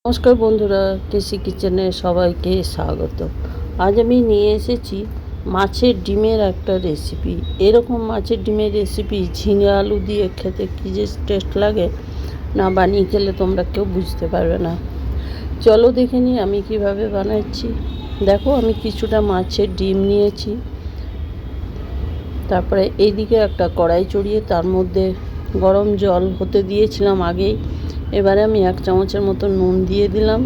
নমস্কার বন্ধুরা, কেসি কিচেনে সবাইকে স্বাগত। আজ আমি নিয়ে এসেছি মাছের ডিমের একটা রেসিপি। এরকম মাছের ডিমের রেসিপি ঝিঙে আলু দিয়ে খেতে কী যে টেস্ট লাগে, না বানিয়ে খেলে তোমরা কেউ বুঝতে পারবে না। চলো দেখে নিই আমি কিভাবে বানাচ্ছি। দেখো, আমি কিছুটা মাছের ডিম নিয়েছি। তারপরে এইদিকে একটা কড়াই চড়িয়ে তার মধ্যে গরম জল হতে দিয়েছিলাম আগেই। এবারে আমি 1 চামচের মতো নুন দিয়ে দিলাম।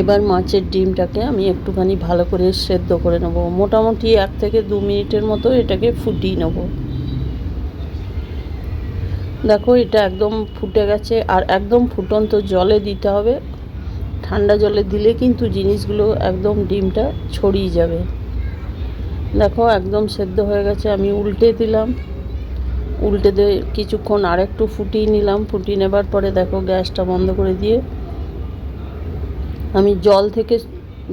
এবার মাছের ডিমটাকে আমি একটুখানি ভালো করে সেদ্ধ করে নেব। মোটামুটি 1 থেকে 2 মিনিটের মতো এটাকে ফুটিয়ে নেব। দেখো, এটা একদম ফুটে গেছে। আর একদম ফুটন্ত জলে দিতে হবে। ঠান্ডা জলে দিলে কিন্তু জিনিসগুলো একদম ডিমটা ছড়িয়ে যাবে। দেখো, একদম সেদ্ধ হয়ে গেছে। আমি উল্টে দিলাম। উল্টে দিয়ে কিছুক্ষণ আর একটু ফুটিয়ে নিলাম। ফুটিয়ে নেবার পরে দেখো, গ্যাসটা বন্ধ করে দিয়ে আমি জল থেকে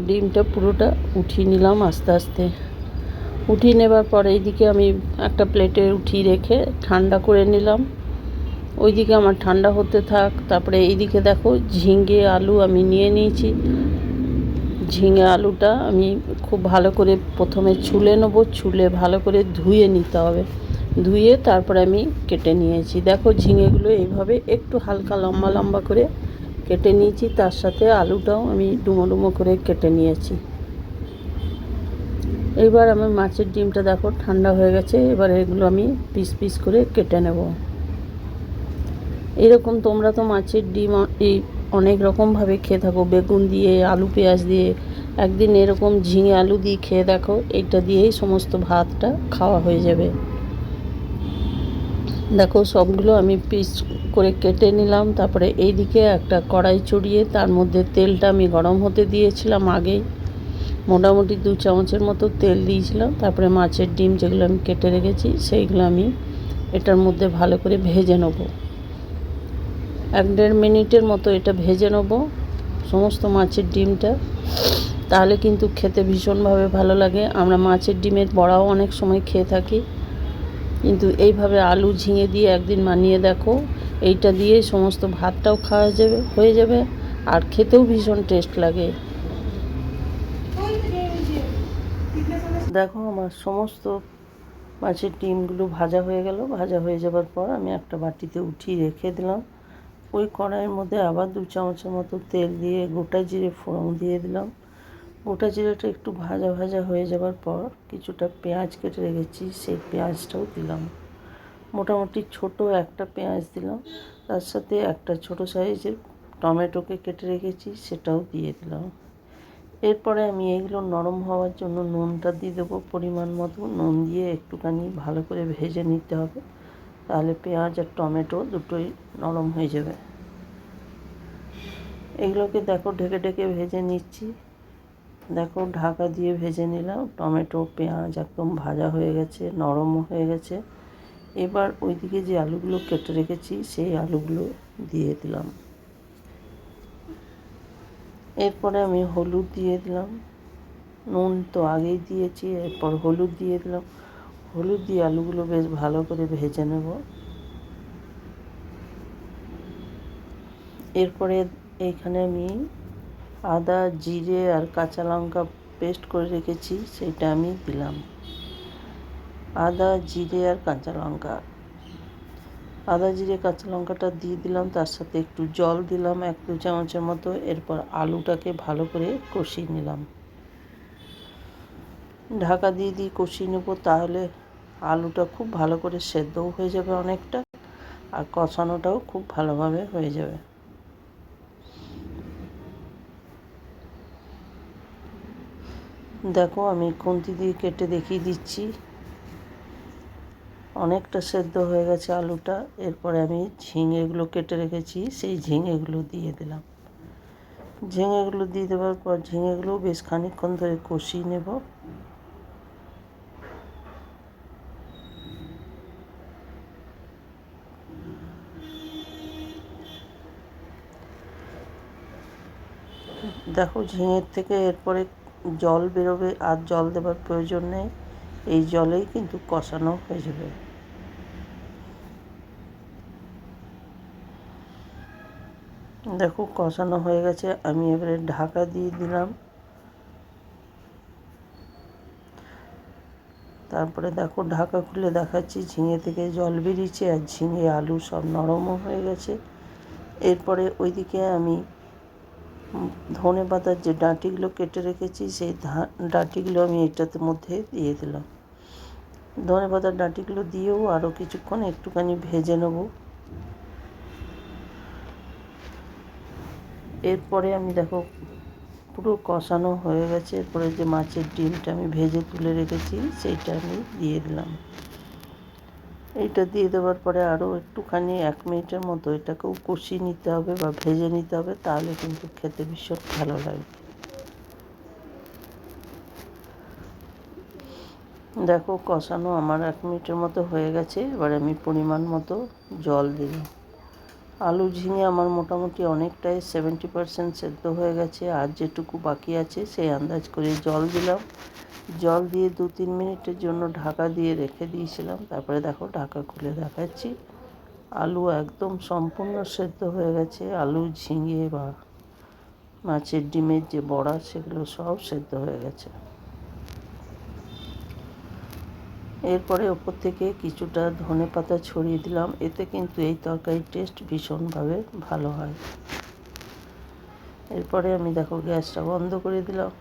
ডিমটা পুরোটা উঠিয়ে নিলাম আস্তে আস্তে। উঠিয়ে নেবার পরে এইদিকে আমি একটা প্লেটে উঠিয়ে রেখে ঠান্ডা করে নিলাম। ওইদিকে আমার ঠান্ডা হতে থাক। তারপরে এইদিকে দেখো, ঝিঙে আলু আমি নিয়ে নিয়েছি। ঝিঙে আলুটা আমি খুব ভালো করে প্রথমে ছুলে নেব। ছুলে ভালো করে ধুয়ে নিতে হবে। ধুয়ে তারপরে আমি কেটে নিয়েছি। দেখো, ঝিঙেগুলো এইভাবে একটু হালকা লম্বা লম্বা করে কেটে নিয়েছি। তার সাথে আলুটাও আমি ডুমো ডুমো করে কেটে নিয়েছি। এইবার আমি মাছের ডিমটা দেখো ঠান্ডা হয়ে গেছে। এবার এগুলো আমি পিস পিস করে কেটে নেব। এরকম তোমরা তো মাছের ডিম এই অনেক রকমভাবে খেয়ে থাকো, বেগুন দিয়ে, আলু পেঁয়াজ দিয়ে। একদিন এরকম ঝিঙে আলু দিয়ে খেয়ে দেখো, এইটা দিয়েই সমস্ত ভাতটা খাওয়া হয়ে যাবে। দেখো, সবগুলো আমি পিস করে কেটে নিলাম। তারপরে এইদিকে একটা কড়াই চড়িয়ে তার মধ্যে তেলটা আমি গরম হতে দিয়েছিলাম আগেই। মোটামুটি 2 চামচের মতো তেল দিয়েছিলাম। তারপরে মাছের ডিম যেগুলো আমি কেটে রেখেছি সেইগুলো আমি এটার মধ্যে ভালো করে ভেজে নেব। 1-1.5 মিনিটের মতো এটা ভেজে নেব সমস্ত মাছের ডিমটা। তাহলে কিন্তু খেতে ভীষণভাবে ভালো লাগে। আমরা মাছের ডিমের বড়াও অনেক সময় খেয়ে থাকি, কিন্তু এইভাবে আলু ঝিঙে দিয়ে একদিন বানিয়ে দেখো। এইটা দিয়ে সমস্ত ভাতটাও খাওয়া হয়ে যাবে, আর খেতেও ভীষণ টেস্ট লাগে। দেখো, আমার সমস্ত মাছের ডিমগুলো ভাজা হয়ে গেল। ভাজা হয়ে যাবার পর আমি একটা বাটিতে উঠিয়ে রেখে দিলাম। ওই কড়াইয়ের মধ্যে আবার 2 চামচের মতো তেল দিয়ে গোটা জিরে ফোড়ন দিয়ে দিলাম। গোটা জিরেটা একটু ভাজা ভাজা হয়ে যাবার পর কিছুটা পেঁয়াজ কেটে রেখেছি, সেই পেঁয়াজটাও দিলাম। মোটামুটি ছোট একটা পেঁয়াজ দিলাম। তার সাথে একটা ছোট সাইজের টমেটোকে কেটে রেখেছি, সেটাও দিয়ে দিলাম। এরপরে আমি এইগুলো নরম হওয়ার জন্য নুনটা দিয়ে দেবো পরিমাণ মতো। নুন দিয়ে একটুখানি ভালো করে ভেজে নিতে হবে, তাহলে পেঁয়াজ আর টমেটো দুটোই নরম হয়ে যাবে। এগুলোকে দেখো ঢেকে ঢেকে ভেজে নিচ্ছি। দেখো, ঢাকা দিয়ে ভেজে নিলাম। টমেটো পেঁয়াজ একদম ভাজা হয়ে গেছে, নরমও হয়ে গেছে। এবার ওইদিকে যে আলুগুলো কেটে রেখেছি সেই আলুগুলো দিয়ে দিলাম। এরপরে আমি হলুদ দিয়ে দিলাম। নুন তো আগেই দিয়েছি, এরপর হলুদ দিয়ে দিলাম। হলুদ দিয়ে আলুগুলো বেশ ভালো করে ভেজে নেব। এরপরে এইখানে আমি আদা জিরে আর কাঁচা লঙ্কা পেস্ট করে রেখেছি, সেটা আমি দিলাম। আদা জিরে আর কাঁচা লঙ্কা, আদা জিরে কাঁচা লঙ্কাটা দিয়ে দিলাম। তার সাথে একটু জল দিলাম 1-2 চামচের মতো। এরপর আলুটাকে ভালো করে কষিয়ে নিলাম। ঢাকা দিয়ে কষিয়ে নেব, তাহলে আলুটা খুব ভালো করে সেদ্ধও হয়ে যাবে অনেকটা, আর কষানোটাও খুব ভালোভাবে হয়ে যাবে। দেখো, আমি খুন্তি দিয়ে কেটে দেখিয়ে দিচ্ছি। অনেকটা সেদ্ধ হয়ে গেছে আলুটা। এরপরে আমি ঝিঙেগুলো কেটে রেখেছি, সেই ঝিঙেগুলো দিয়ে দিলাম। ঝিঙেগুলো দিয়ে দেওয়ার পর ঝিঙেগুলো বেশ খানিকক্ষণ ধরে কষিয়ে নেব। দেখো, ঝিঙের থেকে এরপরে জল বেরোবে, আর জল দেবার প্রয়োজন নেই। এই জলেই কিন্তু কষানো হয়ে যাবে। দেখো কষানো হয়ে গেছে, আমি এবারে ঢাকা দিয়ে দিলাম। তারপরে দেখো ঢাকা খুলে দেখাচ্ছি, ঝিঙে থেকে জল বেরিয়েছে আর ঝিঙে আলু সব নরমও হয়ে গেছে। এরপরে ওইদিকে আমি ধনে পাতার যে ডাঁটিগুলো কেটে রেখেছি সেই ডাঁটিগুলো আমি এটাতে মধ্যে দিয়ে দিলাম। ধনে পাতার ডাঁটিগুলো দিয়েও আরও কিছুক্ষণ একটুখানি ভেজে নেব। এরপরে আমি দেখো পুরো কষানো হয়ে গেছে। এরপরে যে মাছের ডিমটা আমি ভেজে তুলে রেখেছি সেইটা আমি দিয়ে দিলাম। এইটা দিয়ে দেওয়ার পরে আরও একটুখানি 1 মিনিটের মতো এটাকেও কষিয়ে নিতে হবে বা ভেজে নিতে হবে, তাহলে কিন্তু খেতে ভীষণ ভালো লাগবে। দেখো কষানো আমার 1 মিনিটের মতো হয়ে গেছে। এবার আমি পরিমাণ মতো জল দিলাম। আলু ঝিঙে আমার মোটামুটি অনেকটাই 70% সেদ্ধ হয়ে গেছে। আর যেটুকু বাকি আছে সেই আন্দাজ করে জল দিলাম। জল দিয়ে 2-3 মিনিটের জন্য ঢাকা দিয়ে রেখে দিয়েছিলাম। তারপরে দেখো ঢাকা খুলে দেখাচ্ছি, আলু একদম সম্পূর্ণ সেদ্ধ হয়ে গেছে। আলু ঝিঙে বা মাছের ডিমের যে বড়া সেগুলো সব সেদ্ধ হয়ে গেছে। এরপরে ওপর থেকে কিছুটা ধনে পাতা ছড়িয়ে দিলাম। এতে কিন্তু এই তরকারির টেস্ট ভীষণভাবে ভালো হয়। এরপরে আমি দেখো গ্যাসটা বন্ধ করে দিলাম।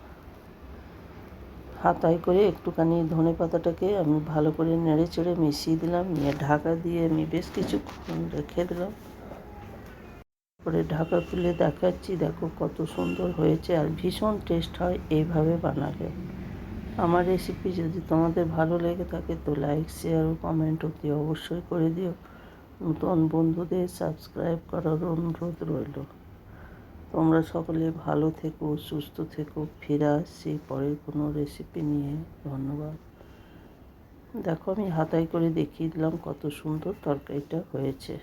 হাতায় করে একটুখানি ধনে পাতাটাকে আমি ভালো করে নেড়ে চেড়ে মিশিয়ে দিলাম, নিয়ে ঢাকা দিয়ে আমি বেশ কিছুক্ষণ রেখে দিলাম। তারপরে ঢাকা খুলে দেখাচ্ছি, দেখো কত সুন্দর হয়েছে আর ভীষণ টেস্ট হয় এইভাবে বানালে। আমার রেসিপি যদি তোমাদের ভালো লেগে থাকে তো লাইক শেয়ার ও কমেন্ট অতি অবশ্যই করে দিও। নতুন বন্ধুদের সাবস্ক্রাইব করার অনুরোধ রইল। তোমরা সকলে ভালো থেকো, সুস্থ থেকো। ফিরে আসছি পরের কোনো রেসিপি নিয়ে। ধন্যবাদ। দেখো আমি হাতায় করে দেখিয়ে দিলাম কত সুন্দর তরকারিটা হয়েছে।